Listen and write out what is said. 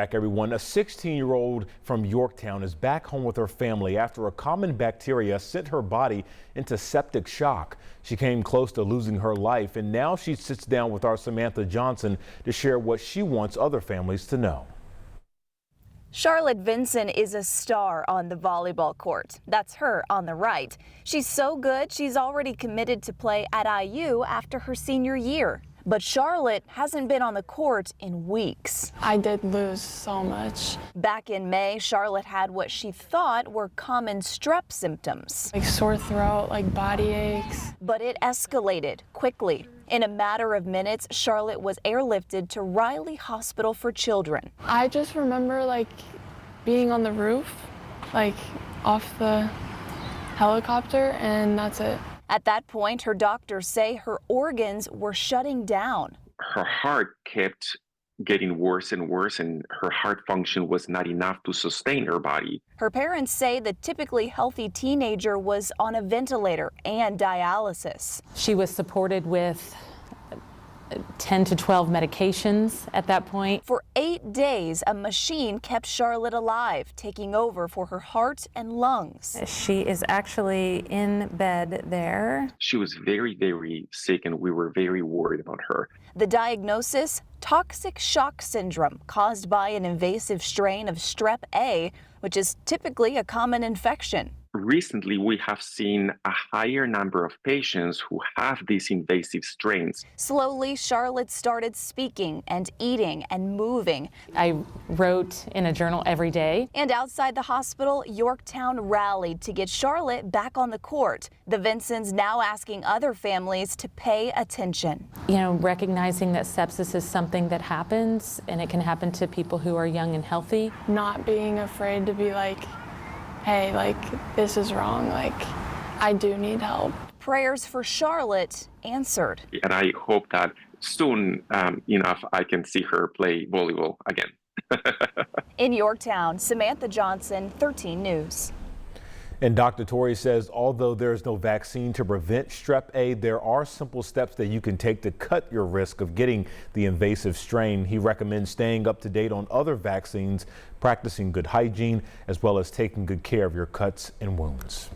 Back everyone, a 16-year-old from Yorktown is back home with her family after a common bacteria sent her body into septic shock. She came close to losing her life, and now she sits down with our Samantha Johnson to share what she wants other families to know. Charlotte Vincent is a star on the volleyball court. That's her on the right. She's so good, she's already committed to play at IU after her senior year. But Charlotte hasn't been on the court in weeks. I did lose so much. Back in May, Charlotte had what she thought were common strep symptoms. Like sore throat, like body aches. But it escalated quickly. In a matter of minutes, Charlotte was airlifted to Riley Hospital for Children. I just remember like being on the roof, like off the helicopter, and that's it. At that point, her doctors say her organs were shutting down. Her heart kept getting worse and worse, and her heart function was not enough to sustain her body. Her parents say the typically healthy teenager was on a ventilator and dialysis. She was supported with 10 to 12 medications at that point. For 8 days, a machine kept Charlotte alive, taking over for her heart and lungs. She is actually in bed there. She was very, very sick, and we were very worried about her. The diagnosis? Toxic shock syndrome, caused by an invasive strain of strep A, which is typically a common infection. Recently, we have seen a higher number of patients who have these invasive strains. Slowly, Charlotte started speaking and eating and moving. I wrote in a journal every day. And outside the hospital, Yorktown rallied to get Charlotte back on the court. The Vincents now asking other families to pay attention. You know, recognizing that sepsis is something that happens, and it can happen to people who are young and healthy. Not being afraid to be like, hey, like, this is wrong, like, I do need help. Prayers for Charlotte answered. And I hope that soon enough I can see her play volleyball again. In Yorktown, Samantha Johnson, 13 News. And Dr. Torrey says although there's no vaccine to prevent strep A, there are simple steps that you can take to cut your risk of getting the invasive strain. He recommends staying up to date on other vaccines, practicing good hygiene, as well as taking good care of your cuts and wounds.